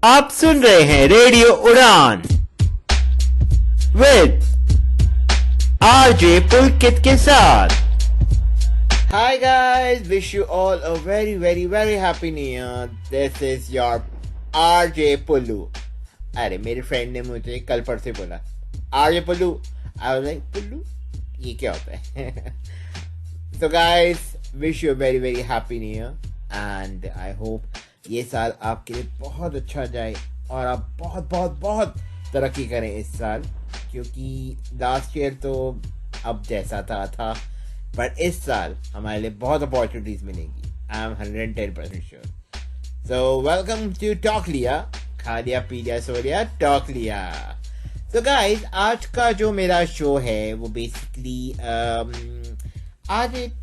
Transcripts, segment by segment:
आप सुन रहे हैं रेडियो उड़ान विद आरजे पुलकित के साथ। Hi guys, wish you all a very happy new year. This is your RJ Pullu. अरे मेरे फ्रेंड ने मुझे कल परसों बोला RJ Pullu. I was like Pullu, ये क्या होता है? So guys, wish you a very happy new year and I hope ये साल आपके लिए बहुत अच्छा जाए और आप बहुत तरक्की करें इस साल, क्योंकि लास्ट ईयर तो अब जैसा था बट इस साल हमारे लिए बहुत अपॉर्चुनिटीज मिलेंगी। I am 110% sure. So welcome to talk लिया, खा लिया पी लिया सो लिया, टॉक लिया। सो गाइस, आज का जो मेरा शो है वो बेसिकली आज एक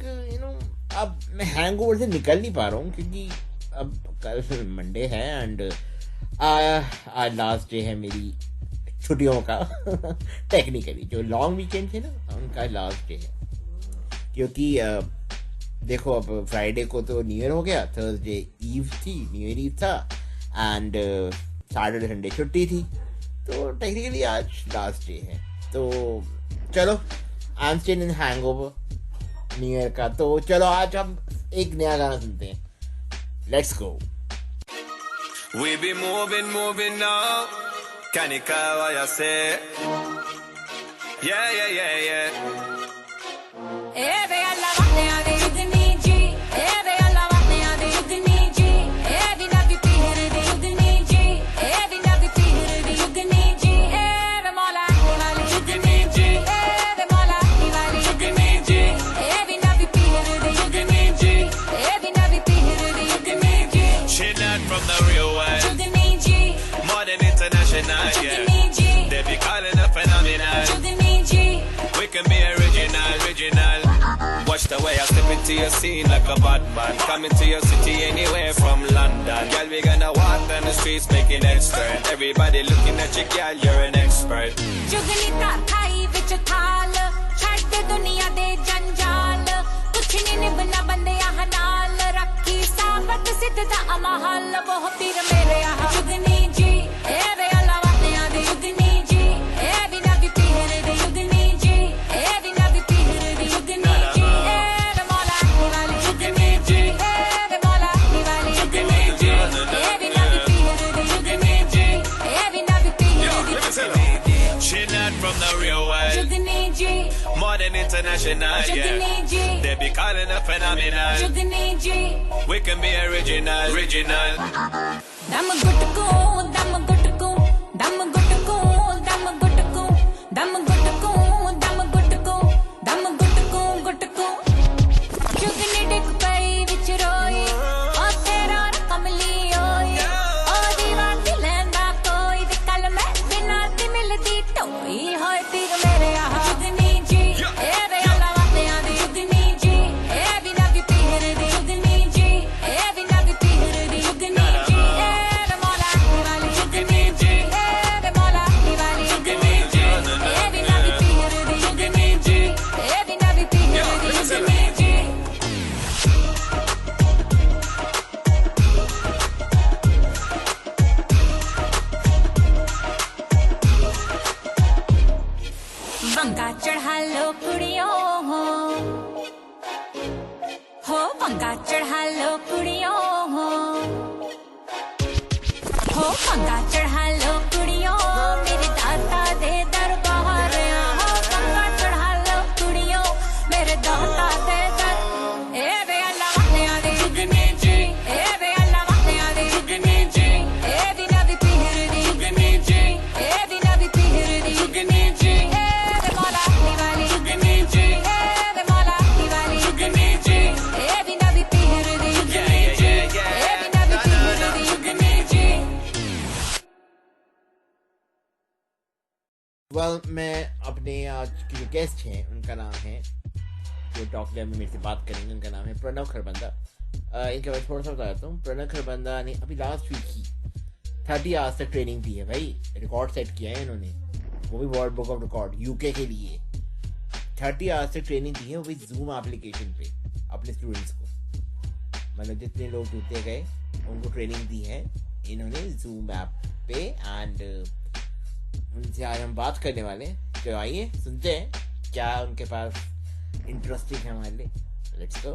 अब मैं हैंगओवर से निकल नहीं पा रहा हूँ, क्योंकि अब कल मंडे है एंड आज लास्ट डे है मेरी छुट्टियों का। टेक्निकली जो लॉन्ग वीकेंड थे ना, उनका लास्ट डे है, क्योंकि देखो अब फ्राइडे को तो न्यू ईयर हो गया, थर्सडे ईव थी, न्यू ईयर ईव था एंड सैटरडे संडे छुट्टी थी, तो टेक्निकली आज लास्ट डे है। तो चलो, I am still in hangover new year का। तो चलो आज हम एक नया गाना सुनते हैं। Let's go. We be moving now. Can you call what you say? Yeah. They be calling a phenomenal. We can be original. Watch the way I step into your scene like a bad man. Coming to your city anywhere from London. Girl, we gonna walk down the streets making heads turn. Everybody looking at you, girl, you're an expert. जुगनी का Thai विच थाल छड़ दे दुनिया दे जंजाल, कुछ नहीं निभना बंदे यहाँ नाल, रखी साबत सिद्ध दा अमहल, वो पीर मेरे यहाँ जुगनी जी ए वे Modern international, yeah. They be calling a phenomenal. We can be original. Dam gutku, dam gutku, dam gutku, dam gutku, dam gutku, dam gutku, dam gutku, gutku. Jugni dik pai vich roi, o tera kamli oi. O diwati lenda koi, de kal main bina te mildi toi, hoy tir mere yahan. वंगा चढ़ा लो कुड़ियों हो वंगा चढ़ा लो कुड़ियों हो वंगा चढ़ा लो कुड़ियों, मेरे दाता दे दरबार हो वंगा चढ़ा लो कुड़ियों, मेरे दाता दे दर ए वे अल्लाह वाले आदे जुगनी जी, ए वे अल्लाह वाले आदे जुगनी जी, ए बिना भी पीर दी जुगनी जी, ए बिना भी पीर दी जुगनी जी, मैं अपने आज के जो गेस्ट हैं उनका नाम है, जो टॉक में मेरे से बात करेंगे, उनका नाम है प्रणव खरबंदा। इनके बारे में थोड़ा सा बताता हूँ। प्रणव खरबंदा ने अभी लास्ट वीक ही 30 आवर्स तक ट्रेनिंग दी है भाई, रिकॉर्ड सेट किया है इन्होंने, वो भी world book of record UK के लिए। 30 आवर्स तक ट्रेनिंग दी है, वो भी जूम एप्लीकेशन पे अपने स्टूडेंट्स को, मतलब जितने लोग जुड़ते गए उनको ट्रेनिंग दी है इन्होंने जूम ऐप पे एंड उनसे आज हम बात करने वाले हैं। तो आइए सुनते हैं क्या उनके पास इंटरेस्टिंग है हमारे लिए। Let's go.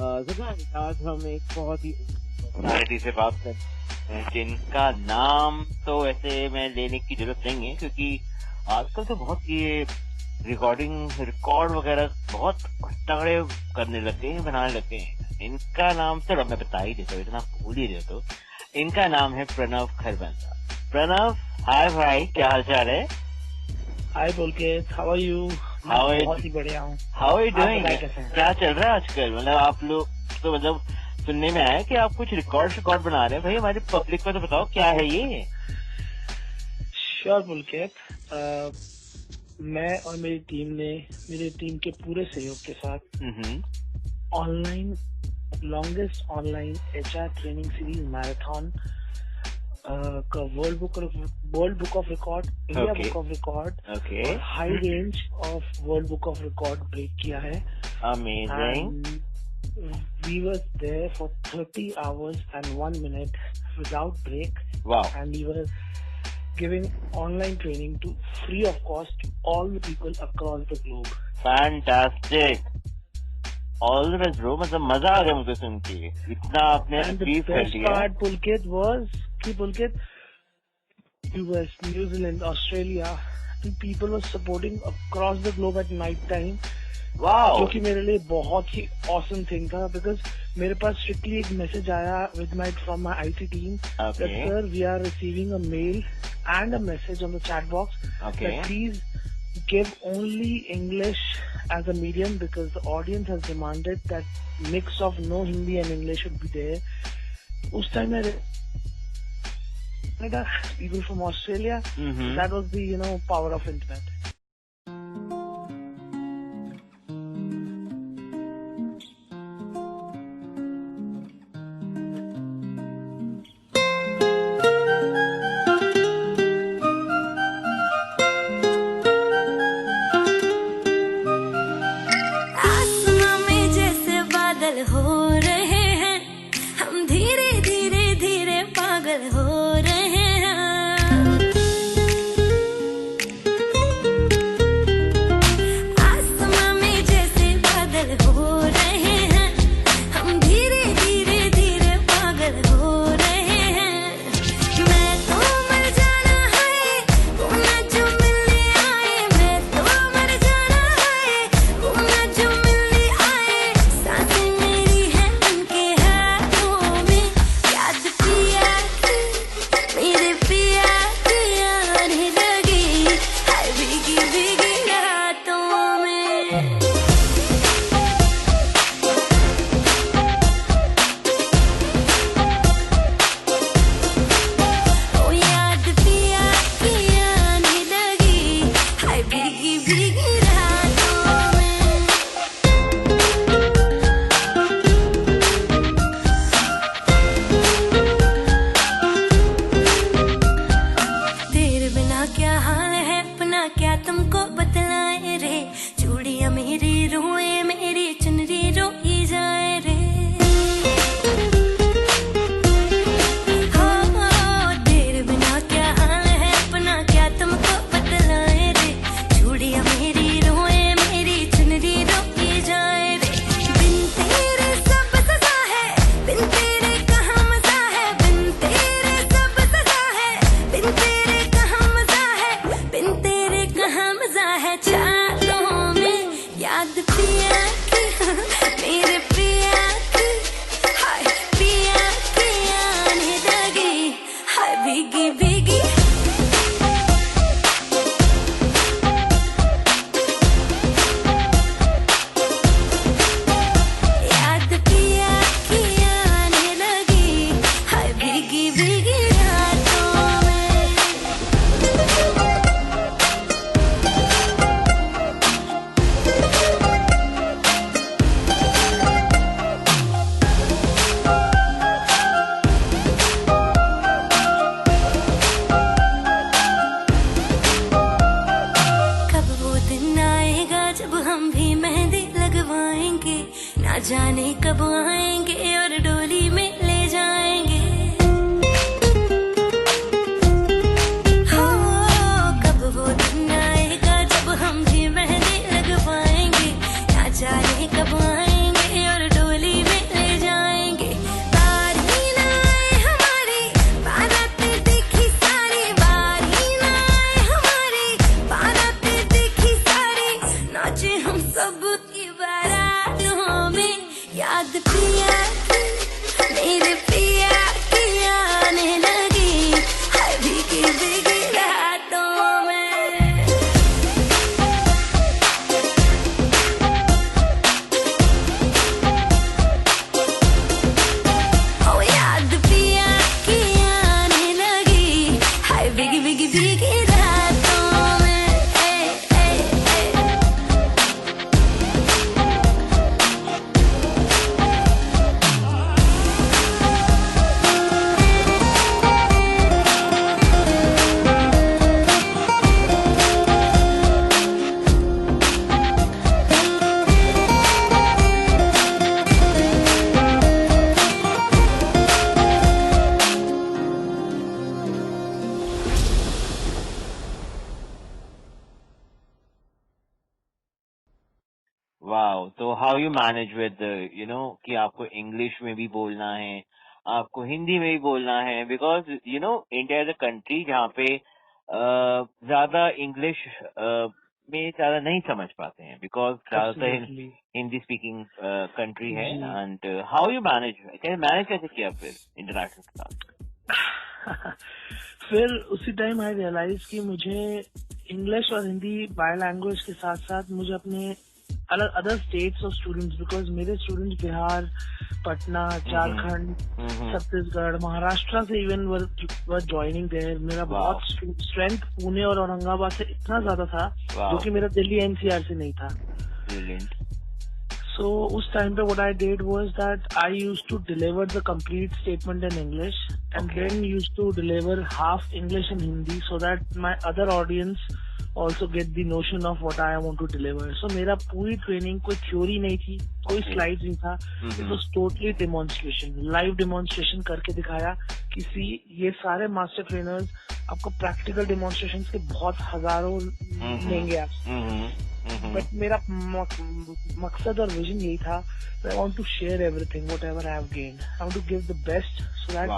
आज हम एक बहुत ही पर्सनालिटी से बात करते हैं जिनका नाम तो वैसे मैं लेने की जरूरत नहीं है, क्योंकि आजकल तो बहुत ये रिकॉर्ड वगैरह बहुत तगड़े करने लगे हैं, बनाने लगे हैं। इनका नाम चलो मैं बता ही देता हूँ, इतना भूल ही देता हूँ। इनका नाम है प्रणव खरबंदा। प्रणव, हाय भाई, क्या हाल चाल है? Hi Pulkit, how are you? बहुत ही बढ़िया हूँ। How are you doing? कैसे हैं? क्या चल रहा है आजकल? मतलब आप लोग तो मतलब सुनने में आया कि आप कुछ रिकॉर्ड बना रहे हैं। भाई हमारी पब्लिक को तो बताओ क्या है ये? श्योर पुलकित, मैं और मेरी टीम के पूरे सहयोग के साथ online longest online HR training series marathon का world book of record, India book of record और high range of world book of record break किया है। Amazing. We were there for 30 hours and 1 minute without break. Wow. And we were giving online training to free of cost to all the people across the globe. Fantastic. All the best bro, मतलब मजा आ गया मुझे सुन के। इतना आपने achieve कर best लिया। part Pulkit was कि Pulkit, US, New Zealand, Australia, and people were supporting across the globe at night time. Wow. जो कि मेरे लिए बहुत ही awesome thing था, because मेरे पास strictly एक message आया from my IT team that sir, we are receiving a mail and a message on the chat box that please give only English as a medium, because the audience has demanded that mix of no Hindi and English should be there. उस time I got people from Australia. That was the power of internet. आसमां में जैसे बादल हो रहे हैं, हम धीरे धीरे धीरे पागल हो रहे हैं। आसमां में जैसे बादल हो रहे हैं, हम धीरे धीरे धीरे पागल हो रहे हैं। मैं तो मर जाना है वो ना जो मिलने आए, मैं तो मर जाना है वो ना जो मिलने आए। सांसें मेरी है उनके याद पिया की, मेरे पिया की आने लगी, हाय भीगी भीगी रातों में। ओ याद पिया की आने लगी, हाय भीगी भीगी भीगी रातों में। वाओ, तो हाउ यू मैनेज विद कि आपको इंग्लिश में भी बोलना है, आपको हिंदी में भी बोलना है, because India is a country जहाँ पे ज्यादा इंग्लिश में ज्यादा नहीं समझ पाते हैं, बिकॉज ज्यादातर Absolutely. हिंदी स्पीकिंग कंट्री है। जी। एंड हाउ यू मैनेज कैसे किया फिर इंटरनेशनल के साथ? फिर उसी टाइम आई रियलाइज कि मुझे इंग्लिश और हिंदी बाय लैंग्वेज के साथ साथ मुझे अपने अलग अदर स्टेट्स और स्टूडेंट्स, बिकॉज मेरे स्टूडेंट्स बिहार, पटना, झारखंड, छत्तीसगढ़, महाराष्ट्र से इवन वर ज्वाइनिंग देयर। मेरा Wow. बहुत स्ट्रेंथ पुणे और औरंगाबाद से इतना ज्यादा था, Wow. जो कि मेरा दिल्ली एनसीआर से नहीं था। Brilliant. So उस टाइम पे what I did was that I used to deliver the complete statement in English and Okay. then used to deliver half English and Hindi so that my other audience also get the notion of what I want to deliver. So मेरा पूरी training कोई theory नहीं थी, कोई Okay. Slides नहीं था, it was totally demonstration, live demonstration करके दिखाया। किसी ये सारे मास्टर ट्रेनर्स आपको प्रैक्टिकल डेमोन्स्ट्रेशन के बहुत हजारों लेंगे आप, बट मेरा मकसद और विजन यही था, I want to share everything whatever I have gained, I want to give the best so that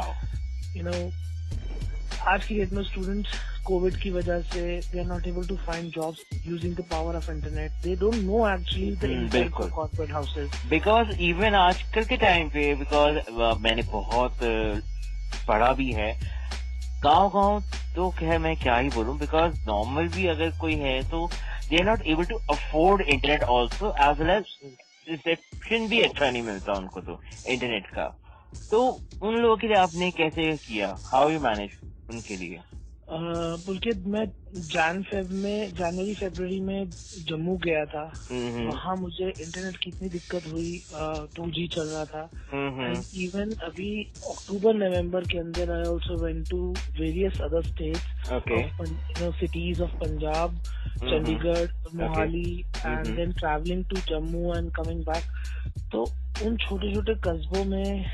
आज की डेट में स्टूडेंट्स कोविड की वजह से they are not able to find jobs using the power of internet, they don't know actually the impact of corporate houses. Because even आजकल के time पे, because मैंने बहुत पढ़ा भी है गाँव तो मैं क्या ही बोलूं, बिकॉज नॉर्मल भी अगर कोई है तो they are not able to afford internet also, as well as reception भी अच्छा नहीं मिलता उनको तो इंटरनेट का। तो उन लोगों के लिए आपने कैसे किया, हाउ यू मैनेज उनके लिए? पुलकित, मैं जनवरी फरवरी में जम्मू गया था। वहाँ मुझे इंटरनेट की इतनी दिक्कत हुई, 2G चल रहा था। एंड इवन अभी अक्टूबर नवंबर के अंदर I also went to various other states, cities of Punjab, Chandigarh, Mohali, and then travelling to Jammu and coming back. तो उन छोटे छोटे कस्बों में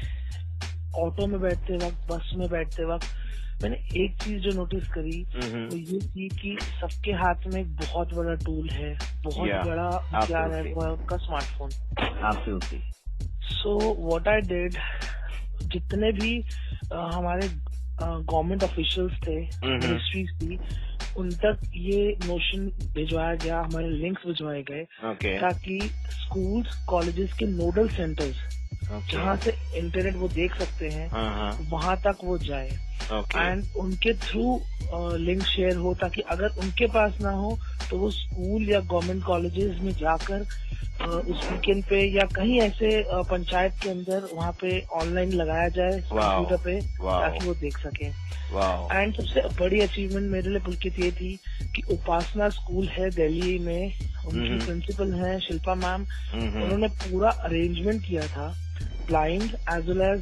ऑटो में बैठते वक्त, बस में बैठते वक्त मैंने एक चीज जो नोटिस करी वो ये थी कि सबके हाथ में एक बहुत बड़ा टूल है, बहुत बड़ा हथियार है, वो है उनका smartphone. Absolutely. So what I did, जितने भी हमारे गवर्नमेंट ऑफिशियल्स थे, मिनिस्ट्रीज थी, उन तक ये नोशन भिजवाया गया, हमारे लिंक्स भिजवाए गए, ताकि स्कूल्स, कॉलेजेस के नोडल सेंटर्स जहाँ से इंटरनेट वो देख सकते हैं, वहां तक वो जाए एंड उनके थ्रू लिंक शेयर हो, ताकि अगर उनके पास ना हो तो वो स्कूल या गवर्नमेंट कॉलेजेस में जाकर उस वीकेंड पे या कहीं ऐसे पंचायत के अंदर वहाँ पे ऑनलाइन लगाया जाए कंप्यूटर पे, ताकि वो देख सके। एंड सबसे बड़ी अचीवमेंट मेरे लिए पुलकित ये थी कि उपासना स्कूल है दिल्ली में, उनकी प्रिंसिपल है शिल्पा मैम, उन्होंने पूरा अरेंजमेंट किया था blind as well as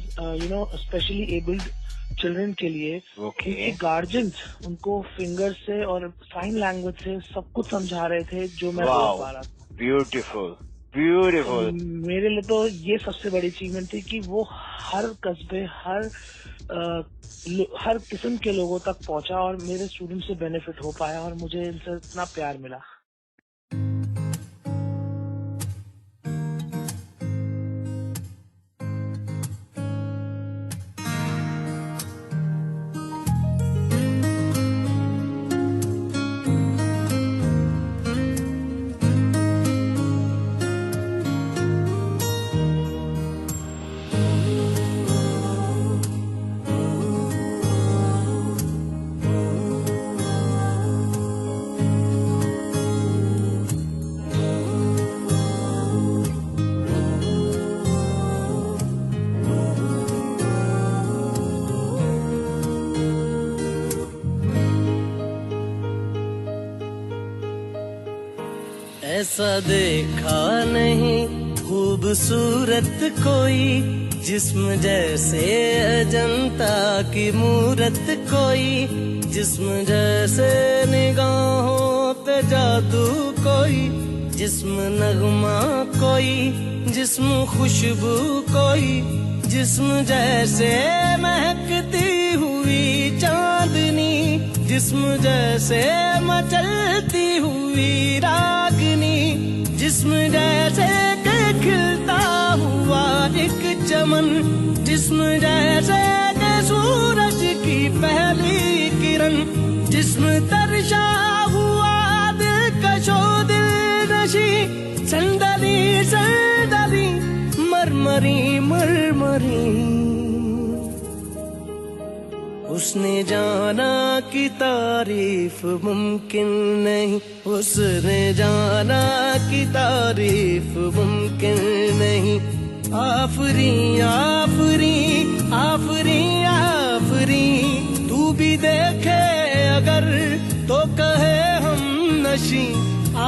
specially abled children के लिए। उनके गार्जियंस उनको फिंगर से और साइन लैंग्वेज से सब कुछ समझा रहे थे जो मैं बोल पा रहा था। ब्यूटीफुल। मेरे लिए तो ये सबसे बड़ी अचीवमेंट थी कि वो हर कस्बे, हर किस्म के लोगों तक पहुंचा और मेरे स्टूडेंट से बेनिफिट हो पाया और मुझे इनसे इतना प्यार मिला। ऐसा देखा नहीं खूबसूरत कोई, जिस्म जैसे अजंता की मूरत कोई, जिस्म जैसे निगाहों पे जादू कोई, जिस्म नगमा कोई, जिस्म खुशबू कोई, जिस्म जैसे महकती हुई चांदनी, जिस्म जैसे मचलती हुई रागनी, जिस्म जैसे के खिलता हुआ एक चमन, जिस्म जैसे के सूरज की पहली किरण, जिस्म तरशा हुआ दिलकशो दिलनशी, संदली संदली मरमरी मरमरी। उसने जाना कि तारीफ मुमकिन नहीं, उसने जाना कि तारीफ मुमकिन नहीं। आफरी आफरी आफरी आफरी, तू भी देखे अगर तो कहे हम नशी।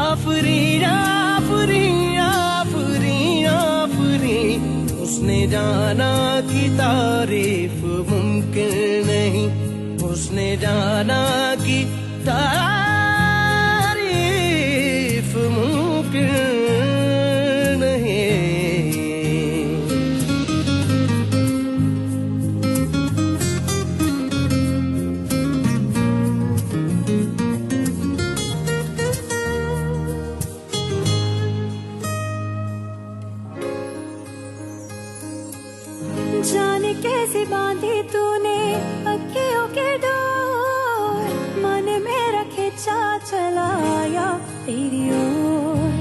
आफरी आफरी आफरी आफरी, उसने जाना कि तारीफ मुमकिन नहीं, उसने जाना कि तारीफ मुमकिन नहीं। जाने कैसे बांधी तूने अखियों के डोर, मन मेरा खिंचा चलाया तेरी ओर।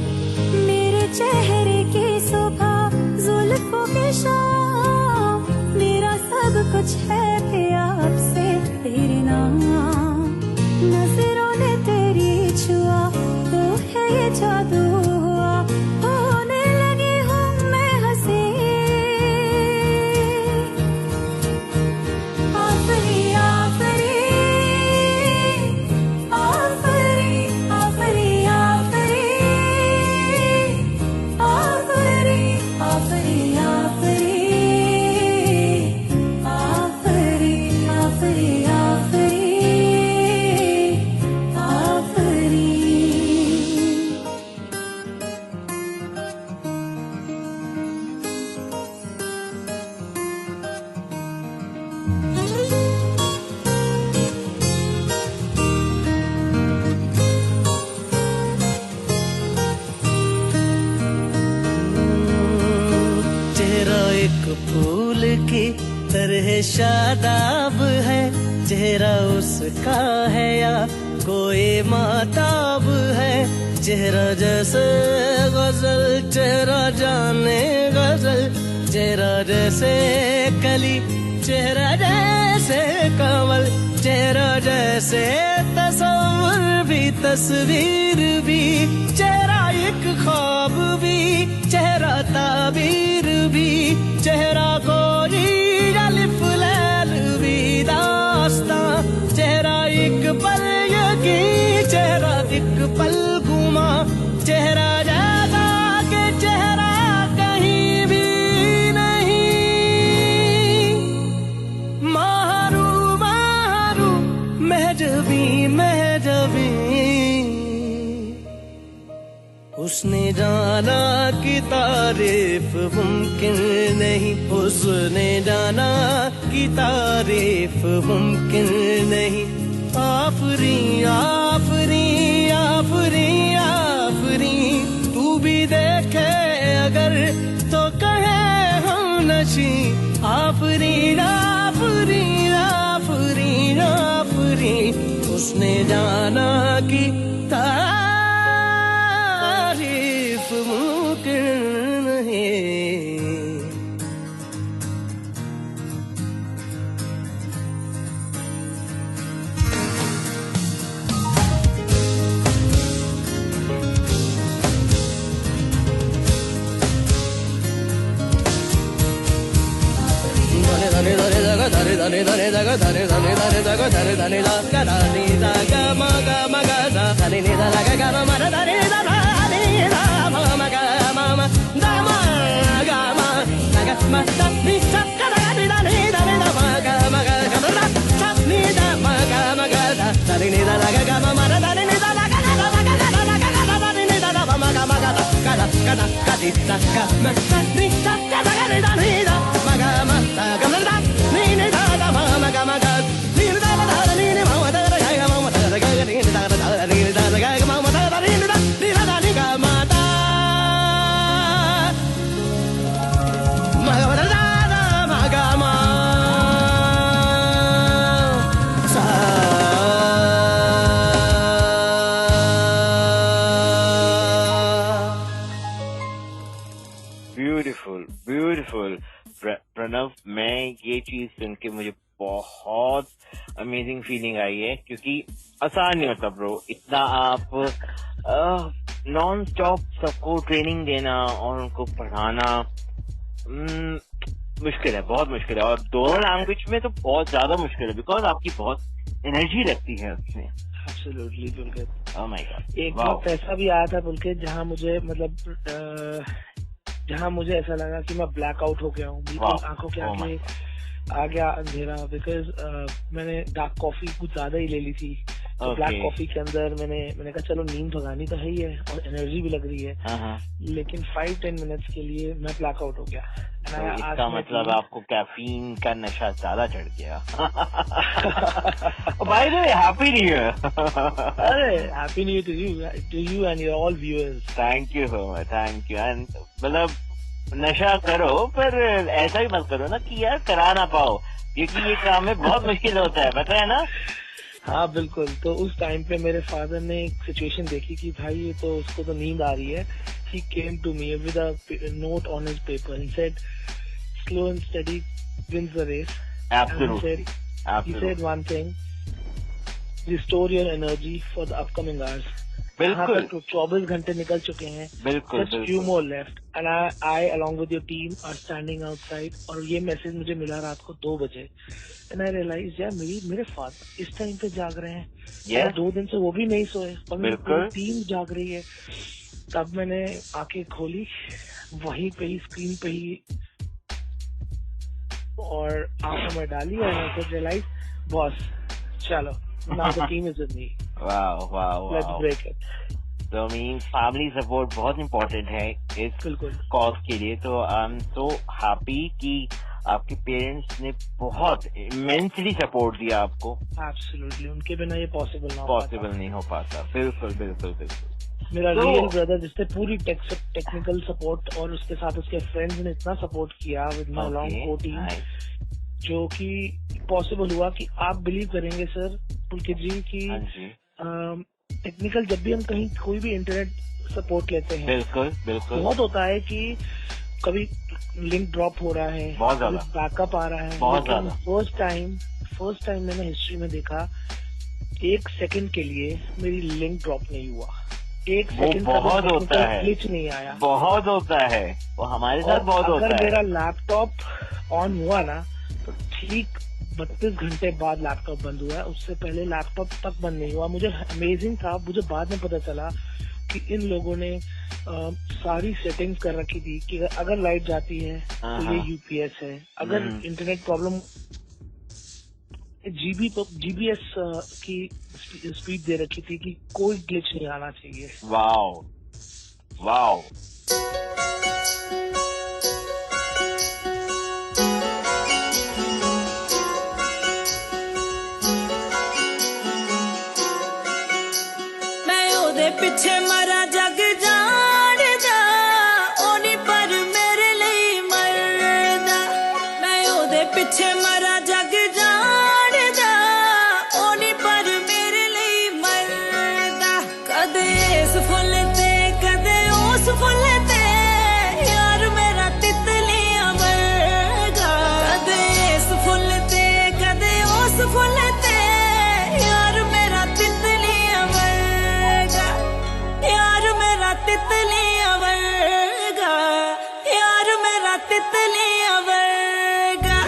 मेरे चेहरे की सुबह जुल्फों की शाम, मेरा सब कुछ है प्यार से तेरे नाम। नजरों ने तेरी छुआ तो है ये जादू हुआ, होने लगी हूँ मैं हंसी। आफरी आफरी आफरी आफरी आफरी आफरी आफरी आफरी आफरी आफरी आफरी आफरी। चेहरा एक फूल की तरह शादाब है, चेहरा उसका है या कोई माताब है। चेहरा जैसे गजल, चेहरा जाने गजल, चेहरा जैसे कली, चेहरा जैसे कमल, चेहरा जैसे तस्वीर भी तस्वीर भी, चेहरा एक ख्वाब भी, चेहरा ताबीर भी, चेहरा कोई अलिफ लैल भी दास्तां, चेहरा एक पल यकीन, चेहरा एक पल गुमा, चेहरा जैसा के चेहरा कहीं भी नहीं। मारू मारू महजबी महजबी, उसने जाना कि तारीफ मुमकिन नहीं, उसने जाना कि तारीफ मुमकिन नहीं। आफरी आफरी आफरी आफरी, तू भी देखे अगर तो कहे हम नशी। आफरी आफरी आफरी आफरी, उसने जाना कि तारीफ मुमकिन नहीं। धने धने धने धने धने धने धने धने धने धने धने धने धने गा धा नि धा गा मा गा धा धने नि धा गा गा मा धा धने धा धा नि ब्यूटीफुल ब्यूटीफुल। प्रणव, मैं ये चीज सुन के मुझे बहुत अमेजिंग फीलिंग आई है, क्योंकि आसान नहीं होता ब्रो, इतना आप नॉन स्टॉप सबको ट्रेनिंग देना और उनको पढ़ाना मुश्किल है, बहुत मुश्किल है, और दोनों लैंग्वेज में तो बहुत ज्यादा मुश्किल है, बिकॉज आपकी बहुत एनर्जी लगती है उसमें। Absolutely Pulkit. Oh my God. एक वक्त ऐसा भी आया था पुलकित जहाँ मुझे मतलब जहाँ मुझे ऐसा लगा कि मैं ब्लैक आउट हो गया हूँ, बिल्कुल आंखों के आगे आ गया अंधेरा, बिकॉज मैंने डार्क कॉफी कुछ ज्यादा ही ले ली थी। तो ब्लैक कॉफी के अंदर मैंने कहा चलो नींद भगानी तो है ही है और एनर्जी भी लग रही है, लेकिन 5-10 मिनट्स के लिए मैं ब्लैक आउट हो गया। तो इसका मतलब आपको कैफीन का नशा ज्यादा चढ़ गया। By the way, happy new year. अरे happy new year to you and your all viewers. Thank you so much, thank you. And मतलब नशा करो पर ऐसा ही मत करो ना कि यार करा ना पाओ, क्योंकि ये काम में बहुत मुश्किल होता है, पता है ना। हाँ बिल्कुल। तो उस टाइम पे मेरे फादर ने एक सिचुएशन देखी कि भाई ये तो उसको तो नींद आ रही है। He came to me with a note on his paper. He said, "Slow and steady wins the race." Absolutely. He said one thing: restore your energy for the upcoming hours. बिल्कुल। तो 24 घंटे निकल चुके हैं। बिल्कुल। Just few more left. And I along with your team are standing outside. और ये message मुझे मिला रात को 2 बजे। And I realized यार मेरे फादर इस टाइम पे जाग रहे हैं। Yeah. 2 दिन से वो भी नहीं सोए और मेरी बिल्कुल। टीम जाग रही है। तब मैंने आंखें खोली, वहीं पे ही स्क्रीन पे ही, और आंखों में डाली और मैं फिर रियलाइज बॉस चलो now the team is with me. Wow wow, let's break it. तो मीन फैमिली सपोर्ट बहुत इम्पोर्टेंट है इस कॉज के लिए। तो आई एम सो हैप्पी कि आपके पेरेंट्स ने बहुत इमेंसली सपोर्ट दिया आपको। एब्सोल्युटली, उनके बिना ये पॉसिबल नहीं हो पाता। बिल्कुल बिल्कुल बिल्कुल। मेरा रियल ब्रदर जिससे पूरी टेक्निकल सपोर्ट और उसके साथ उसके फ्रेंड्स ने इतना सपोर्ट किया विद माय लॉन्ग को टीम, जो कि पॉसिबल हुआ कि आप बिलीव करेंगे सर पुलकित जी की टेक्निकल जब भी हम कहीं कोई भी इंटरनेट सपोर्ट लेते हैं, बिल्कुल बिल्कुल, बहुत होता है कि कभी लिंक ड्रॉप हो रहा है, बहुत ज्यादा बैकअप आ रहा है, बहुत ज्यादा। फर्स्ट टाइम मैंने हिस्ट्री में देखा 1 सेकंड के लिए मेरी लिंक ड्रॉप नहीं हुआ। 1 सेकंड बहुत होता है, ग्लिच नहीं आया, बहुत होता है वो हमारे साथ बहुत होता है। अगर मेरा लैपटॉप ऑन हुआ ना तो ठीक 32 घंटे बाद लैपटॉप बंद हुआ है, उससे पहले लैपटॉप तक बंद नहीं हुआ। मुझे अमेजिंग था, मुझे बाद में पता चला कि इन लोगों ने सारी सेटिंग्स कर रखी थी कि अगर लाइट जाती है तो ये यूपीएस है, अगर इंटरनेट प्रॉब्लम जीबीएस की स्पीड दे रखी थी कि कोई ग्लिच नहीं आना चाहिए। Wow wow. मैं ओदे पीछे मरा जग जाणदा, ओनी पर मेरे लिए मरदा। मैं ओदे पीछे मरा जग जाणदा, ओनी पर मेरे लिए मरदा। कदे इस फुल ते कदे उस फुल ते, यार मेरा तितलियां वर्गा। कदे इस फुल ते कदे उस फुल ते, यार मेरा तितलियां वर्गा। यार मेरा तितलियां वर्गा, यार मेरा तितलियां वर्गा।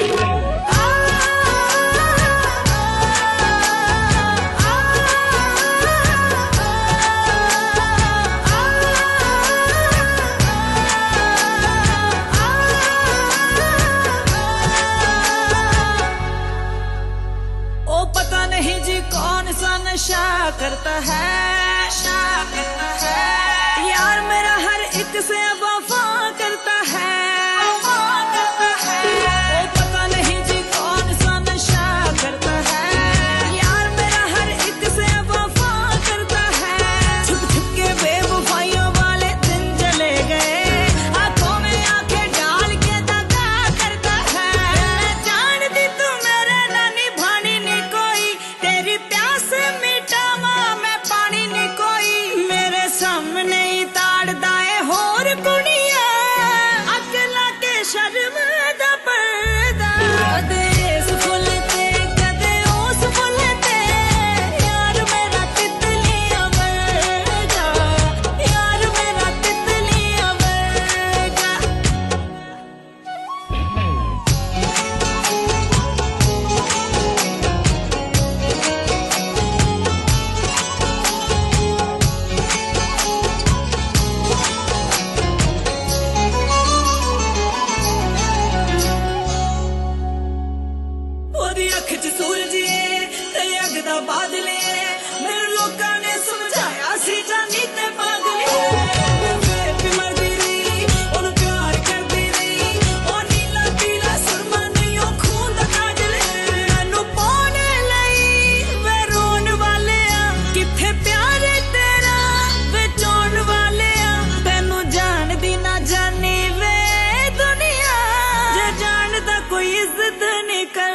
करता है यार मेरा हर एक से वफा करता है ओ पता नहीं जी कौन सा नशा करता है यार मेरा हर एक से वफा करता है छुप छुप के बेवफाइयों वाले दिन चले गए आंखों में आंखें डाल के दगा करता है मैं जानती तू मेरे नानी भानी नहीं कोई तेरी प्यास मिटावा मैं पानी नहीं कोई मेरे सामने ही ताड़दा है होर कुड़िया अकला के शर्म दा पर्दा देस फुल ते कदे ओस फुल ते यार मेरा तितलियां वर्गा यार मेरा तितलियां वर्गा ਉਹਦੀ ਅੱਖ 'ਚ ਸੂਰਜ ਏ ਤੇ ਅੱਗ ਦਾ ਬਾਦਲ ਏ ਮੇਰੇ ਲੋਕਾਂ ਨੇ ਸਮਝਾਇਆ ਸੀ ਜਾਨੀ ਤੇ ਪਾਗਲ ਏ ਫੇਰ ਵੀ ਮਰਦੀ ਰਹੀ ਉਹਨੂੰ ਪਿਆਰ ਕਰਦੀ ਰਹੀ ਉਹ ਨੀਲਾ ਪੀਲਾ ਸੁਰਮਾ ਨਹੀਂ ਉਹ ਖੂਨ ਦਾ ਕਾਜਲ ਏ ਮੈਨੂੰ ਪਾਉਣ ਲਈ ਵੇ ਰੋਣ ਵਾਲਿਆ ਕਿੱਥੇ ਪਿਆਰ ਤੇਰਾ ਵੇ ਚੋਣ ਵਾਲਿਆ ਤੈਨੂੰ ਜਾਣਦੀ ਨਾ ਜਾਣੀ ਵੇ ਦੁਨੀਆ ਜੇ ਜਾਣਦਾ ਕੋਈ ਇੱਜ਼ਤ ਨਹੀਂ ਕਰਦਾ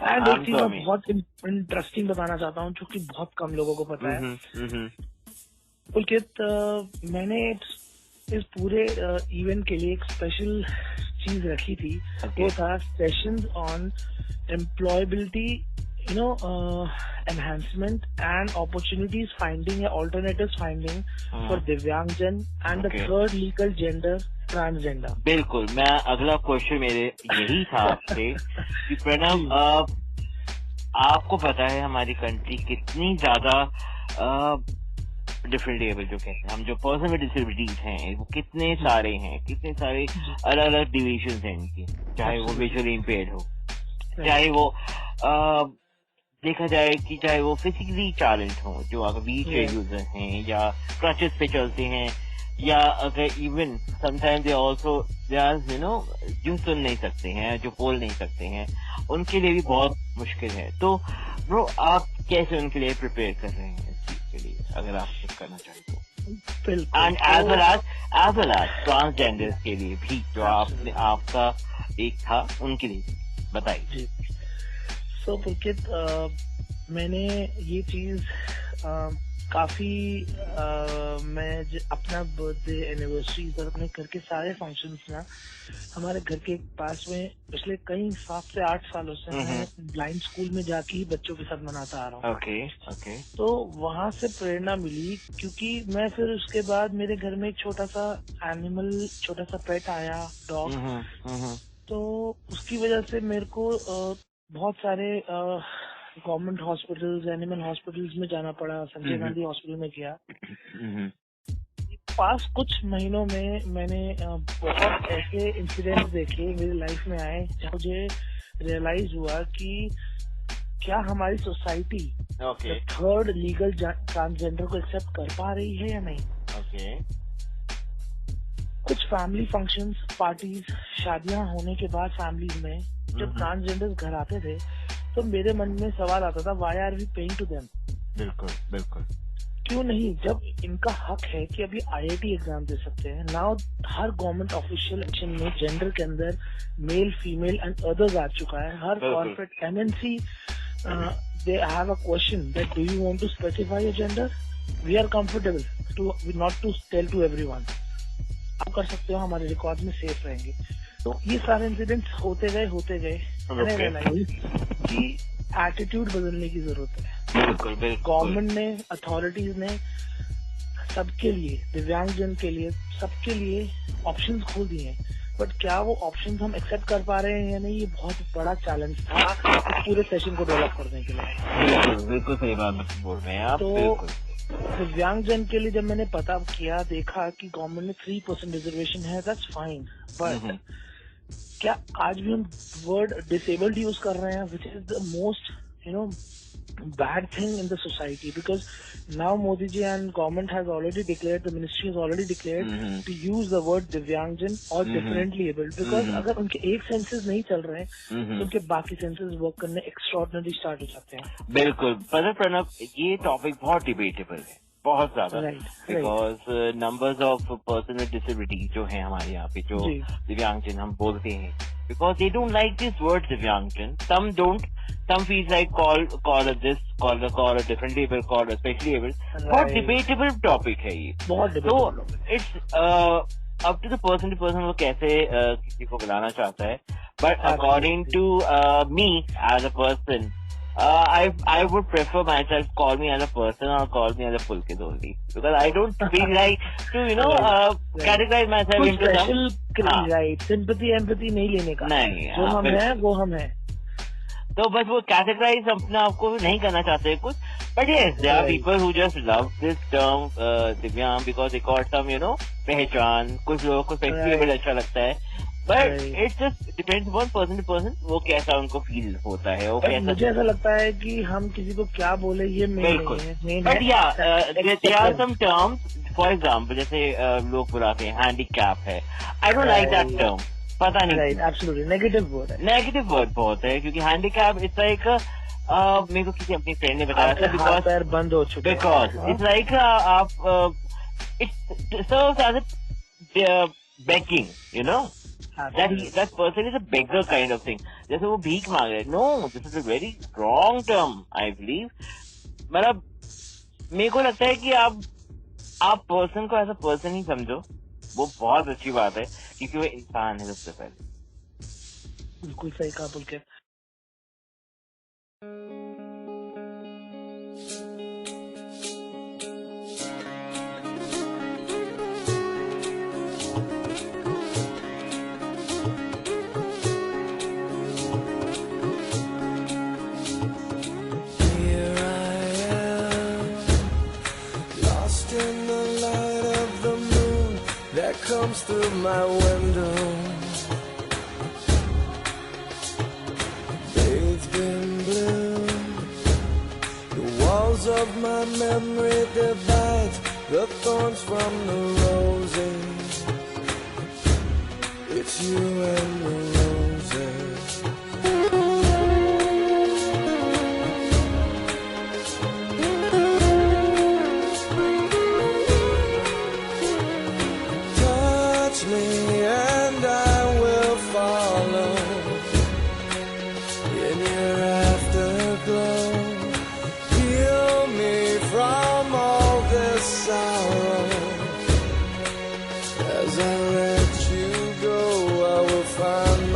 एंड एक चीज मैं बहुत इंटरेस्टिंग बताना चाहता हूँ जो कि बहुत कम लोगों को पता है पुलकित मैंने इस पूरे इवेंट के लिए एक स्पेशल चीज रखी थी वो था sessions on employability you know enhancement and opportunities finding या ऑल्टरनेटिव्स फाइंडिंग फॉर दिव्यांगजन and the third legal gender transgender. बिल्कुल, मैं अगला क्वेश्चन मेरे यही था आपसे कि प्रणव आपको पता है हमारी कंट्री कितनी ज्यादा डिफरेंट जो कहते हैं हम जो पर्सन विद डिसेबिलिटीज हैं वो कितने सारे हैं, कितने सारे अलग अलग डिविजन हैं इनके, चाहे वो विजुअली इम्पेयर्ड हो, चाहे वो देखा जाए कि चाहे वो फिजिकली टैलेंट हो जो अगर व्हील चेयर यूजर हैं या क्रचेस पे चलते हैं या अगर even sometimes they also they are you know जो सुन नहीं सकते हैं, जो बोल नहीं सकते हैं, उनके लिए भी बहुत मुश्किल है। तो ब्रो आप कैसे उनके लिए प्रिपेयर कर रहे हैं इस चीज के लिए अगर आप कुछ करना चाहें तो? And as well as transgenders के लिए भी जो आपने आपका एक था उनके लिए बताइए। सो पुलकित मैंने ये चीज काफी मैं अपना बर्थडे एनिवर्सरी और अपने घर के सारे फंक्शंस ना हमारे घर के पास में पिछले कई 7 से 8 सालों से मैं ब्लाइंड स्कूल में जाके ही बच्चों के साथ मनाता आ रहा हूँ। ओके। तो वहाँ से प्रेरणा मिली क्योंकि मैं फिर उसके बाद मेरे घर में एक छोटा सा एनिमल, छोटा सा पेट आया, डॉग। तो उसकी वजह से मेरे को बहुत सारे गवर्नमेंट हॉस्पिटल्स, एनिमल हॉस्पिटल्स में जाना पड़ा। संजय गांधी हॉस्पिटल में गया। पास कुछ महीनों में मैंने बहुत ऐसे इंसिडेंट्स देखे मेरी लाइफ में आए जहाँ मुझे रियलाइज हुआ कि क्या हमारी सोसाइटी थर्ड लीगल ट्रांसजेंडर को एक्सेप्ट कर पा रही है या नहीं। कुछ फैमिली फंक्शंस, पार्टीज, शादियां होने के बाद फैमिलीज में जब ट्रांसजेंडर्स घर आते थे तो मेरे मन में सवाल आता था, why are we paying to them. बिल्कुल क्यों नहीं, जब इनका हक है कि अभी आईआईटी एग्जाम दे सकते हैं। नाउ हर गवर्नमेंट ऑफिशियल एक्शन में जेंडर के अंदर मेल, फीमेल एंड अदर्स आ चुका है। हर corporate MNC they have a question that do you want to specify your gender. We are comfortable to not to tell to everyone. आप कर सकते हो, हमारे रिकॉर्ड में सेफ रहेंगे। तो ये सारे इंसिडेंट्स होते गए कि एटीट्यूड बदलने की जरूरत है। बिल्कुल। गवर्नमेंट ने, अथॉरिटीज ने सबके लिए, दिव्यांगजन के लिए, सबके लिए ऑप्शंस खोल दिए हैं, बट क्या वो ऑप्शंस हम एक्सेप्ट कर पा रहे हैं या नहीं, ये बहुत बड़ा चैलेंज था इस पूरे सेशन को डेवलप करने के लिए। बिल्कुल सही बात बोल रहे हैं आप। तो दिव्यांगजन के लिए जब मैंने पता किया, देखा कि गवर्नमेंट में 3% रिजर्वेशन है, दैट्स फाइन, बट क्या आज भी हम वर्ड डिसेबल्ड यूज कर रहे हैं, which is the most bad thing in the society, because now Modi ji and government has already declared, the ministry has already declared to use the word दिव्यांगजन or differently abled, because अगर उनके एक senses नहीं चल रहे हैं तो उनके बाकी सेंसेस वर्क करने एक्स्ट्राऑर्डिनरी स्टार्ट हो जाते हैं। बिल्कुल प्रणव, ये टॉपिक बहुत डिबेटेबल है, बहुत ज्यादा, because numbers of person with disability जो है हमारे यहाँ पे, जो दिव्यांगजन हम बोलते हैं, because they don't like this word दिव्यांगजन, some don't, some feels like call it this, call a differently able, call a specially able, बहुत डिबेटेबल टॉपिक है ये, बहुत डिबेटेबल। तो it's up to the person वो कैसे किसी को बुलाना चाहता है, but according to me as a person, I would prefer myself call me as a person or call me as a Pulkit only, because I don't feel like to categorize myself into some right sympathy empathy नहीं लेने का, नहीं, जो हम हैं वो हम हैं, तो बस वो कैटेगराइज अपने आप को नहीं करना चाहते कुछ, but yes there are people who just love this term दिव्यांग because they got some पहचान, कुछ लोगों को फेस्टिवल अच्छा लगता है, but it's just depends upon person to person, वो कैसा उनको फील होता है, वो कैसा। मुझे ऐसा लगता है कि हम किसी को क्या बोले ये बिल्कुल, बट या there are some terms, for example जैसे लोग बुलाते हैं हैंडीकैप है, I don't like that term, पता नहीं, एब्सोल्युटली नेगेटिव वर्ड बहुत है, क्योंकि हैंडीकैप इट्स लाइक मेरे को किसी अपनी फ्रेंड ने बताया था, बिकॉज पैर बंद हो चुके, बिकॉज इट्स लाइक आप it serves as a begging, that person is a beggar kind of thing, जैसे वो भीख मांग रहे, no, this is a very wrong term, I believe। मतलब मेरे को लगता है कि आप पर्सन को ऐसा पर्सन ही समझो, वो बहुत अच्छी बात है, क्योंकि वो इंसान है सबसे पहले। बिल्कुल सही कहा पुलकित। Comes through my window, bathed in blue. The walls of my memory divide the thorns from the roses. It's you and the roses. And I will follow in your afterglow. Heal me from all this sorrow. As I let you go, I will find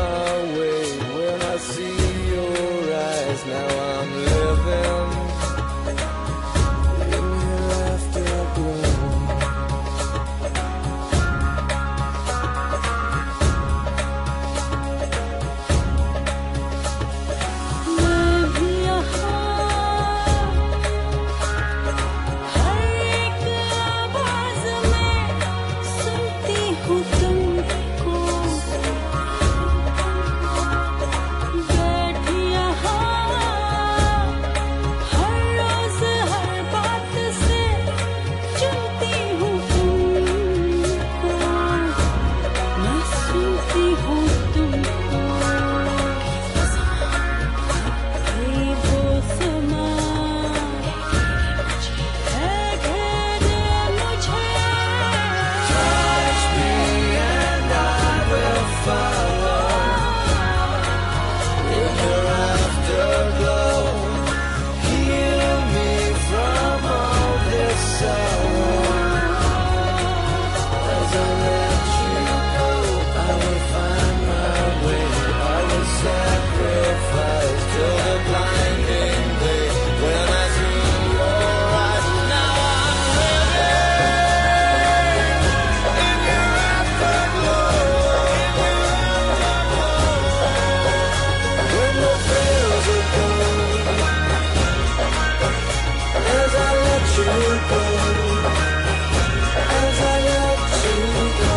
you go, as I let you go.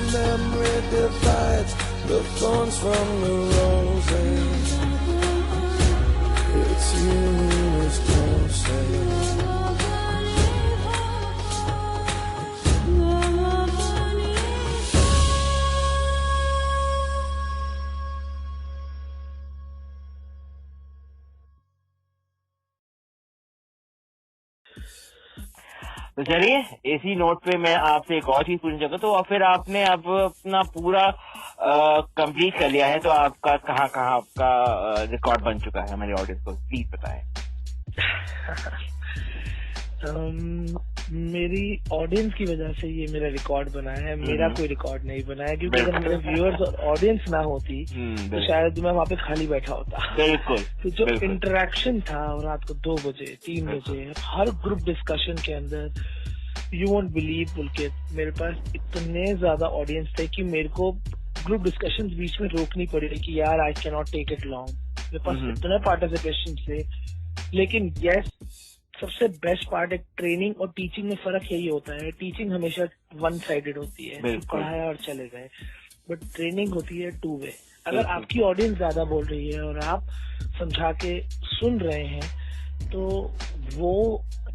Memory divides the thorns from the roses. It's you who is closest. तो चलिए इसी note पे मैं आपसे एक और चीज पूछना चाहूंगा। तो फिर आपने अब अपना पूरा कंप्लीट कर लिया है, तो आपका कहाँ आपका रिकॉर्ड बन चुका है, हमारे ऑडियंस को प्लीज बताएं। मेरी ऑडियंस की वजह से ये मेरा रिकॉर्ड बना है, मेरा कोई रिकॉर्ड नहीं बना है, क्योंकि अगर मेरे व्यूअर्स और ऑडियंस ना होती तो शायद मैं वहाँ पे खाली बैठा होता। बिल्कुल। तो जो इंटरेक्शन था रात को 2 बजे 3 बजे हर ग्रुप डिस्कशन के अंदर, यू वोंट बिलीव पुलकित, मेरे पास इतने ज्यादा ऑडियंस थे कि मेरे को ग्रुप डिस्कशन बीच में रोकनी पड़ी कि यार I can not take it long. मेरे पास इतने पार्टिसिपेशन थे। लेकिन यस, सबसे बेस्ट पार्ट है ट्रेनिंग और टीचिंग में फर्क यही होता है, टीचिंग हमेशा वन साइडेड होती है, पढ़ाया और चले गए, बट ट्रेनिंग होती है 2 वे। अगर आपकी ऑडियंस ज्यादा बोल रही है और आप समझा के सुन रहे हैं तो वो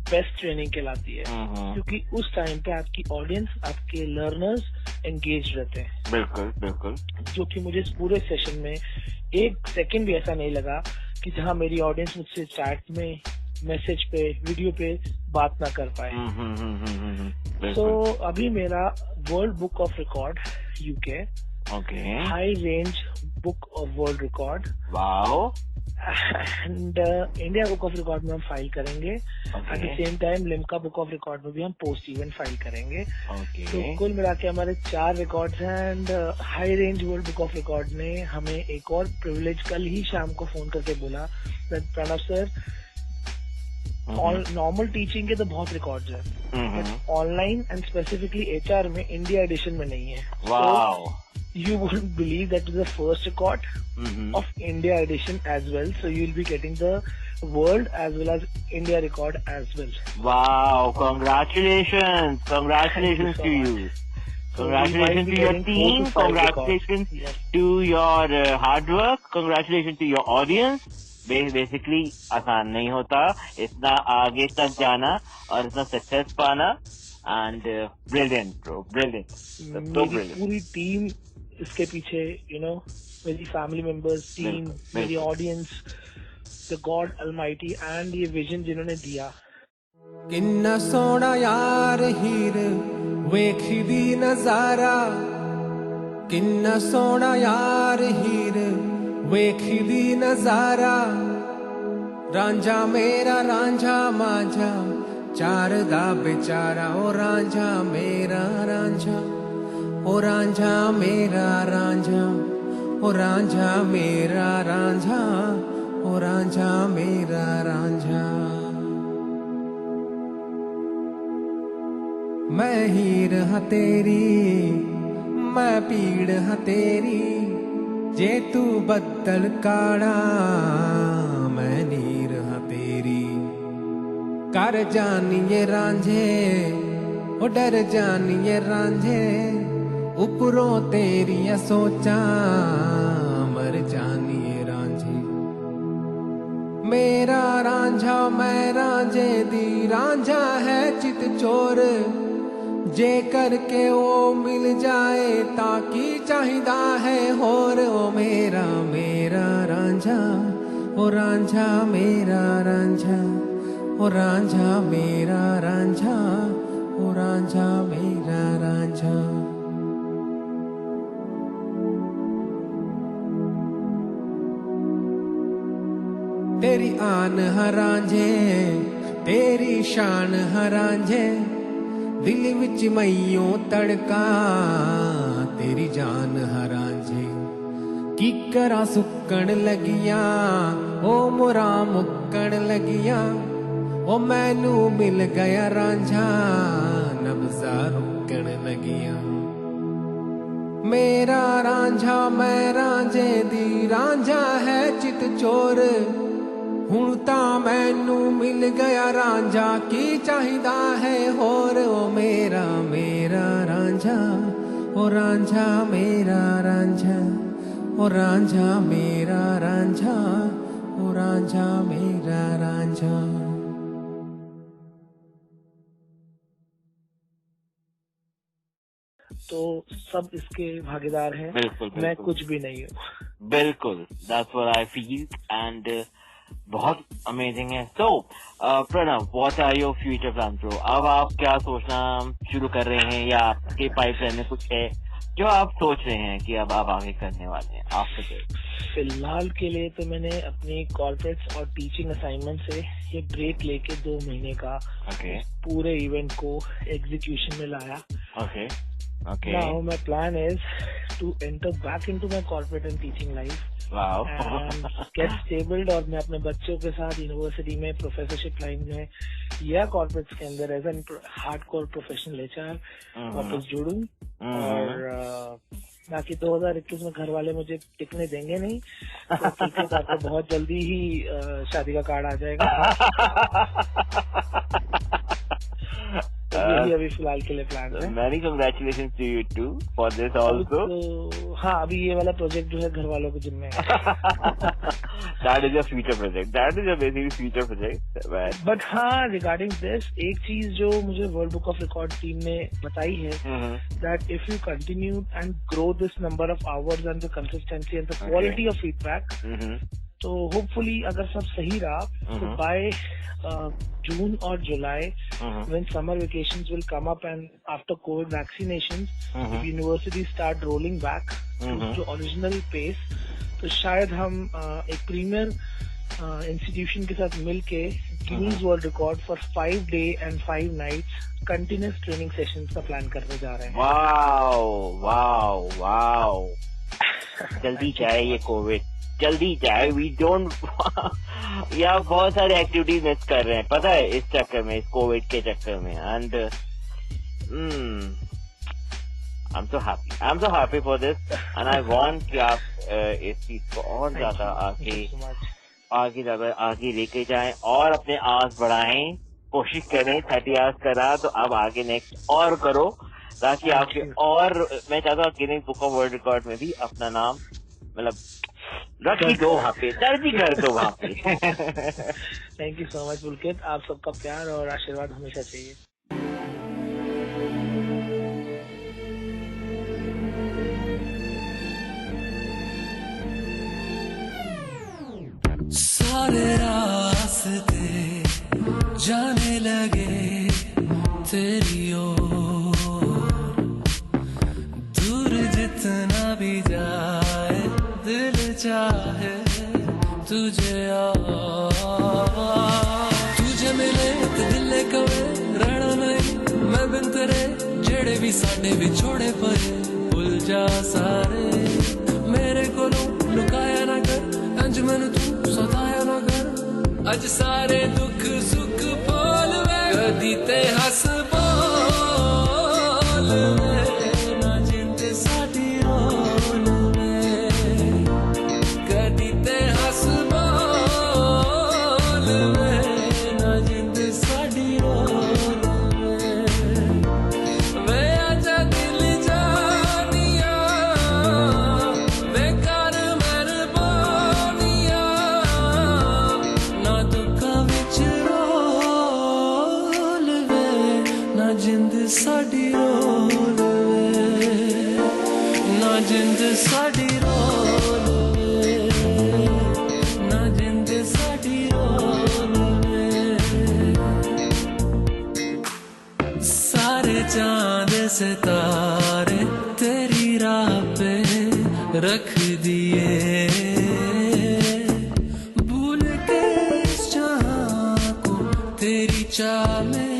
बेस्ट ट्रेनिंग कहलाती है, क्योंकि उस टाइम पे आपकी ऑडियंस, आपके लर्नर्स एंगेज रहते हैं। बिल्कुल बिल्कुल। जो कि मुझे इस पूरे सेशन में 1 सेकंड भी ऐसा नहीं लगा कि जहां मेरी ऑडियंस मुझसे चैट में, मैसेज पे, वीडियो पे बात ना कर पाए। तो अभी मेरा world book of record UK, high range book of world record, wow, and India book of record में हम फाइल करेंगे। At the same time Limca book of record में भी हम पोस्ट इवेंट फाइल करेंगे। तो कुल मिला के हमारे 4 रिकॉर्ड्स हैं। And high range world book of record ने हमें एक और प्रिविलेज कल ही शाम को फोन करके बोला, प्रणव सर, नॉर्मल टीचिंग के तो बहुत रिकॉर्ड्स है, ऑनलाइन एंड स्पेसिफिकली एचआर में इंडिया एडिशन में नहीं है। Wow, you wouldn't believe that is the first record of India edition as well. So you'll be getting the world as well as India record as well. Wow! Congratulations! Congratulations to you. Congratulations to your team. Congratulations to your hard work. Congratulations to your audience. Basically आसान नहीं होता इतना आगे तक जाना और इतना success पाना। And brilliant, bro, brilliant. So brilliant. पूरी टीम इसके पीछे, मेरी फैमिली मेंबर्स, टीम, मेरी audience, the God Almighty and ये विजन जिन्होंने दिया। किन्ना सोना यार हीर वेखदी नजारा, किन्ना सोना यार हीर वेखदी नजारा, रांझा मेरा रांझा मांझा चार दा बेचारा, ओ रांझा मेरा रांझा, ओ रांझा मेरा रांझा, ओ रांझा मेरा रांझा, ओ रांझा मेरा रांझा। मैं हीर हाँ तेरी, मैं पीड़ हाँ तेरी, जे तू बदल काड़ा मैं नीर हाँ तेरी। कर जानिए रांझे ओ डर जानिए रांझे, उपरों तेरिया सोचा मर जानिए रांझे। मेरा रांझा मैं रांझे दी रांझा है चित चोर जे करके वो मिल जाए ताकि चाहिदा है होर ओ मेरा मेरा रांझा ओ रांझा मेरा रांझा ओ रांझा मेरा रांझा ओ रांझा मेरा रांझा तेरी आन हरांझे तेरी शान हरांझे दिल विच मैयों तड़का तेरी जान हरांझे की करा सुक्कण लगिया ओ मुरा मुक्कण लगिया ओ मैनू मिल गया रांझा नब्जा रुकण लगिया मेरा रांझा मैं रांझे दी रांझा है चित चोर हुण तां मैनू मिल गया रांझा की चाहिदा है होर ओ मेरा मेरा रांझा ओ रांझा मेरा रांझा ओ रांझा मेरा रांझा ओ रांझा मेरा रांझा तो सब इसके भागीदार हैं। बिल्कुल, मैं कुछ भी नहीं हूँ। बिल्कुल, that's what I feel and बहुत अमेजिंग है। So, Pranav, what are your future plans bro? अब आप क्या सोचना शुरू कर रहे हैं या आपके पाइपलाइन में कुछ है जो आप सोच रहे हैं कि अब आप आगे करने वाले हैं आफ्टर दिस? फिलहाल के लिए तो मैंने अपनी कॉर्पोरेट्स और टीचिंग असाइनमेंट से ये ब्रेक लेके 2 महीने का पूरे इवेंट को एग्जीक्यूशन में लाया। Now my plan is to enter back into my corporate and teaching life. Wow. And get stable और मैं अपने बच्चों के साथ यूनिवर्सिटी में प्रोफेसरशिप लाइन में या कॉर्पोरेट्स के अंदर as an hardcore professional HR वापस जुड़ूं। और बाकी 2021 में घर वाले मुझे टिकने देंगे नहीं, तो क्रिकेट आपको बहुत जल्दी ही शादी का कार्ड आ जाएगा। यही अभी फिलहाल के लिए प्लान है। Many congratulations to you too for this also. तो हाँ, अभी ये वाला प्रोजेक्ट जो है घर वालों के जिम्मे है। That is your future project. That is your basically future project. But हाँ, regarding this, एक चीज जो मुझे world book of record team ने बताई है, that if you continue and grow this number of hours and the consistency and the quality of feedback, तो hopefully अगर सब सही रहा तो बाय जून और जुलाई when summer vacations will come up and after COVID vaccinations universities start rolling back to original pace, तो शायद हम एक प्रीमियर इंस्टीट्यूशन के साथ मिलके Guinness world record for 5 day and 5 nights continuous training sessions का plan करने जा रहे हैं। वाओ वाओ वाओ, जल्दी जाए ये कोविड, जल्दी जाए। वी डोंट या बहुत सारे एक्टिविटीज मिस कर रहे हैं पता है इस चक्कर में, इस कोविड के चक्कर में। And I am so happy for this and I want कि आप इस चीज को और ज्यादा आगे लेके जाएं और अपने आस बढ़ाएं, कोशिश करें। 30 आवर्स करा तो अब आगे नेक्स्ट और करो ताकि आपके और मैं चाहता हूँ Guinness book of world record में भी अपना नाम मतलब रखी दो वहाँ पे, दर्जी कर दो वहाँ पे। थैंक यू सो मच पुलकित, आप सबका प्यार और आशीर्वाद हमेशा चाहिए। सारे रास्ते जाने लगे तेरी ओर, दूर जितना भी जाए दिल चाहे तुझे तुझे मिले तो दिल कवे रहना नहीं मैं बिन तेरे, जेड़े भी साडे विछोड़े पए भुल जा सारे, मेरे को लुकाया ना कर अंज मैनू तू सताया ना कर, अज सारे दुख सुख बोल वे कदी ते हस बोल वे ना जिंद साडी रोल वे, कदी ते हस बोल वे ना जिंद साडी रोल वे आजा दिल जानिया वे कर मेहरबानिया ना जिंद साडी रोल वे, ना जिंद साडी रोल वे, ना जिंद साडी रोल वे। सारे चांद सितारे तेरी राह पे रख दिए, भूल के इस जहां को तेरी चाह में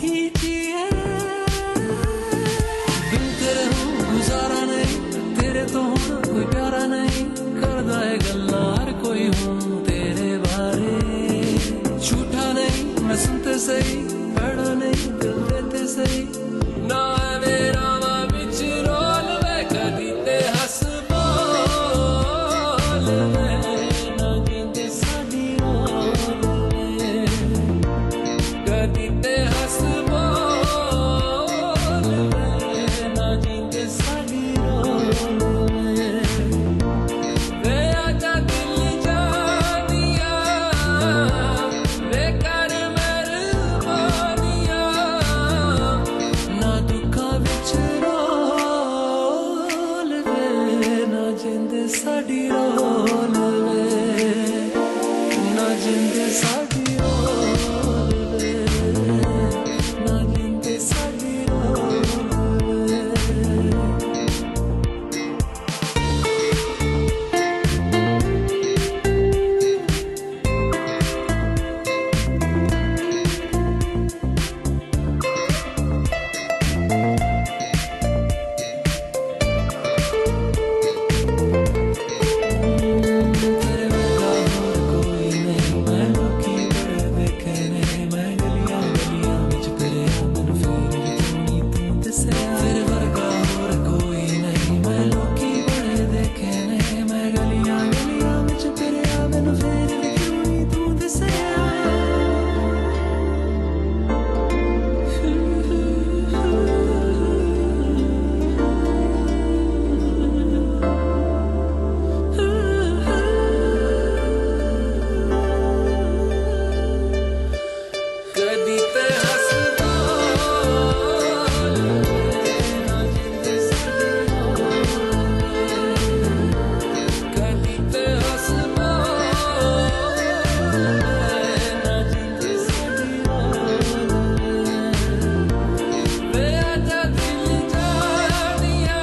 ही जिए। बिन तेरे हूँ गुजारा नहीं, तेरे तो होना कोई प्यारा नहीं, करदा है गल्ला हर कोई हूँ तेरे बारे। झूठा नहीं मैं सुनते सही, बड़ा नहीं दिल देते सही, ना है मेरा मां बिच रोल वे, कदी ते हस बोल वे, ना जिंद साडी रोल वे, कदी ते हस बोल वे, ना जिंद साडी रोल वे। वे आजा दिल जानिया, वे कर मेहरबानिया, ना दुखा विच रोल वे, ना जिंद साडी रोल वे, ना जिंद साडी रोल वे, ना जिंद साडी रोल वे। तेरे वर्गा होर कोई नहीं, मैं लोकी बड़े देखे ने, मैं गलियां गलियां विच फिरिया, मैनू फिर भी तू नहीं तू दस्सिया। तेरे वर्गा होर कोई नहीं, मैं लोकी बड़े देखे ने, मैं गलियां गलियां विच फिरिया, मैनू फिर भी तू नहीं तू दस्सिया। कदी ते हस बोल वे, ना जिंद साडी रोल वे, कदी ते हस बोल वे, ना जिंद साडी रोल वे। वे आजा दिल जानिया,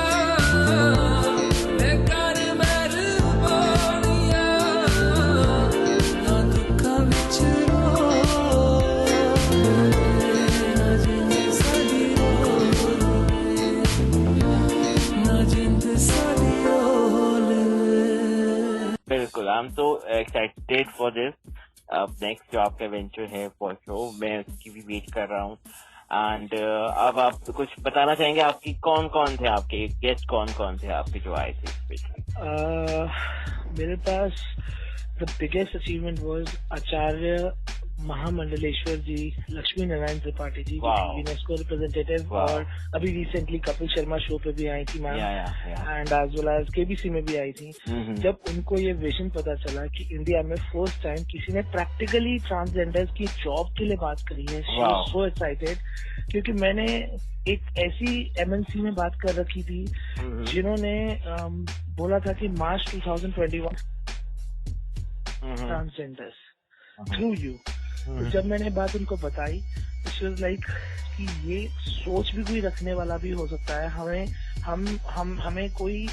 वे कर मेहरबानिया, ना दुखा विच रोल वे, ना जिंद साडी रोल वे, ना जिंद साडी रोल वे। बिल्कुल, I am so excited for this. अब नेक्स्ट जो आपका वेंचर है फॉर शो, मैं उसकी भी वेट कर रहा हूँ। एंड अब आप कुछ बताना चाहेंगे, आपकी कौन कौन थे, आपके गेस्ट कौन कौन थे आपके जो आए थे स्पेशली? मेरे पास the biggest achievement was Acharya Mahamandaleshwar ji, Laxmi Narayan Tripathi ji, Wow. UNESCO representative, Wow. और अभी रिसेंटली कपिल शर्मा शो पे भी आई थी ma'am, and as well as KBC में भी आई थी। जब उनको ये विजन पता चला कि इंडिया में फर्स्ट टाइम किसी ने प्रैक्टिकली ट्रांसजेंडर्स की जॉब के लिए बात करी है, शी वाज सो एक्साइटेड, क्योंकि मैंने एक ऐसी MNC में बात कर रखी थी जिन्होंने बोला था कि मार्च 2021 ट्रांसजेंडर्स थ्रू यू। तो जब मैंने बात उनको बताई, शी वाज लाइक कि ये सोच भी कोई रखने वाला भी हो सकता है, हमें कोई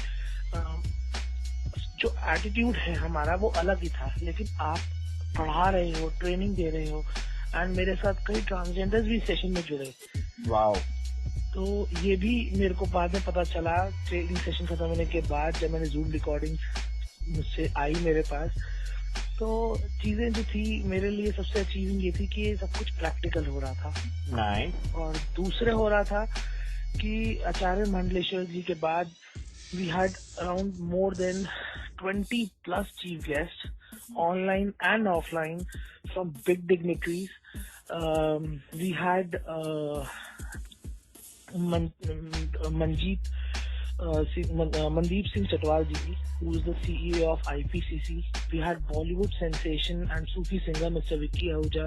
जो एटीट्यूड है हमारा वो अलग ही था, लेकिन आप पढ़ा रहे हो, ट्रेनिंग दे रहे हो, एंड मेरे साथ कई ट्रांसजेंडर्स भी सेशन में जुड़े। वाओ। तो ये भी मेरे को बाद में पता चला ट्रेनिंग सेशन खत्म होने के बाद, जब मैंने जूम रिकॉर्डिंग मुझसे आई मेरे पास, तो चीजें जो थी मेरे लिए सबसे अचीविंग ये थी कि ये सब कुछ प्रैक्टिकल हो रहा था। नाइस। और दूसरे हो रहा था कि आचार्य मंडलेश्वर जी के बाद we had around more than 20+ chief guests, online and offline, from big dignitaries. We had Mandeep Singh Chatwal ji, who is the CEO of IPCC. We had Bollywood sensation and Sufi singer Mr. Vicky Ahuja.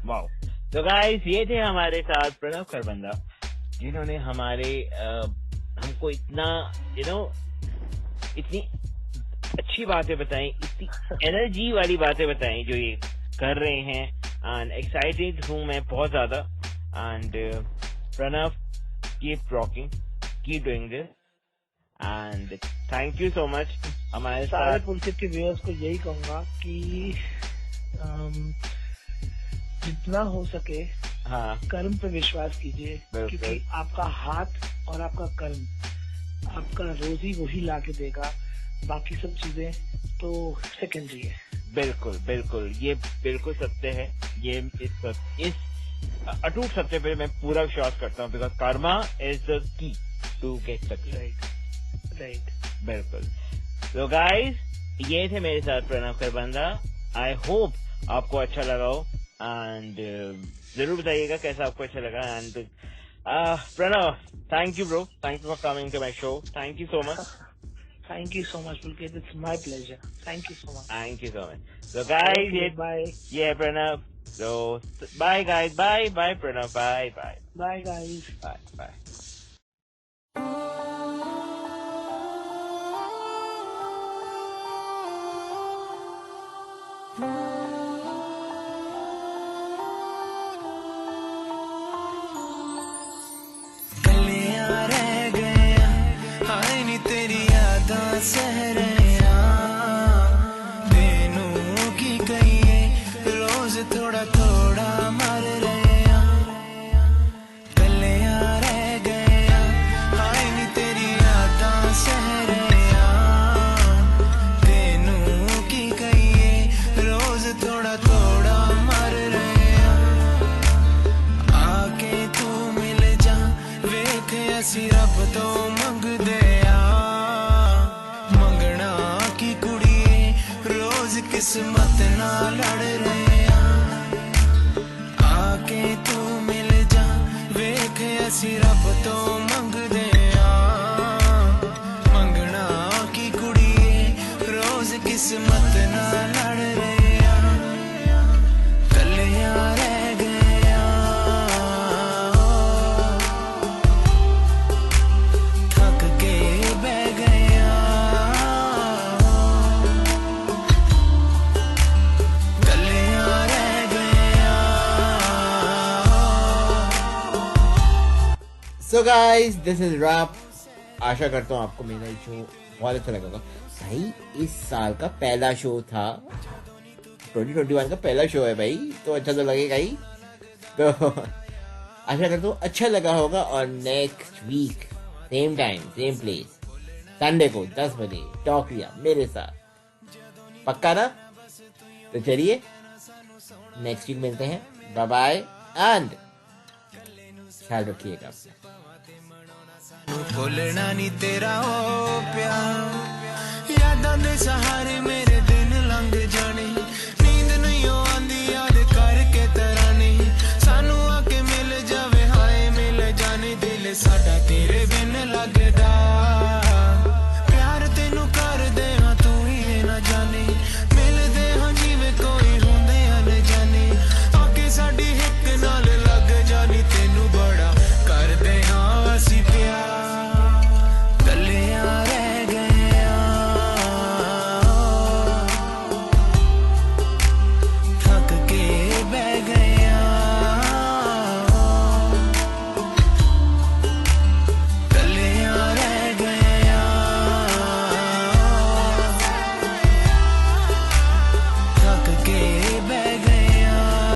Wow. तो guys ये थे हमारे साथ प्रणव खरबंदा, जिन्होंने हमारे हमको इतना इतनी अच्छी बातें बताई, इतनी एनर्जी वाली बातें बताई जो ये कर रहे हैं। एंड एक्साइटेड हूँ मैं बहुत ज्यादा। And Pranav, keep rocking, keep doing this, and thank you so much हमारे सारे साथ। पुलकित के व्यूअर्स को यही कहूंगा कि जितना हो सके हाँ, कर्म पे विश्वास कीजिए, बिल्कुल। क्योंकि आपका हाथ और आपका कर्म, आपका रोजी वही ला के देगा, बाकी सब चीजें तो सेकेंडरी है। बिल्कुल बिल्कुल, ये बिल्कुल सत्य है। ये इस अटूट सत्य पे मैं पूरा विश्वास करता हूँ, because karma is the key to get success. Right. बिल्कुल। तो गाइस, ये थे मेरे साथ प्रणव खरबंदा। आई होप आपको अच्छा लगा हो, एंड जरूर बताइएगा कैसा आपको अच्छा लगा। And Pranav, thank you bro, thank you for coming to my show, thank you so much. Thank you so much, Pulkit. It's my pleasure. Thank you so much. Thank you so much. So guys, Bye. Yeah, Pranav. So bye guys, bye Pranav, bye. Bye, guys. Bye. कलियां रह गया, हाय नी तेरी यादां सह रहा, तेनू की कहिए रोज थोड़ा थोड़ा मर रहा। कलियां रह गया, हाय नी तेरी यादां सह रहा, तेनू की कहिए रोज थोड़ा थोड़ा मर रहा। आके तू मिल जा, वेख असी रब तो मंगदे आ, मंगना की कुड़िए रोज किस्मत ना लड़ रहे आ। आके तू मिल जा, वेख असी रब तो मंगदे आ, मंगना की कुड़िए रोज किस्मत ना लड़ रहे आ। कलियां रह गया, थक के बह गया, कलियां रह गया। So guys, this is wrap. आशा करता हूँ आपको मेरा शो बहुत अच्छा लगा होगा। भाई इस साल का पहला शो था, 2021 का पहला शो है भाई, तो अच्छा तो लगेगा ही। तो आशा करता हूँ अच्छा लगा होगा। और next week same time same place, Sunday को 10 बजे टॉकिया मेरे साथ, पक्का ना? तो चलिए नेक्स्ट वीक मिलते हैं। बाय बाय एंड ख्याल रखिएगा अपना। भुलना नी तेरा ओ प्यार, यादां दे सहारे मेरे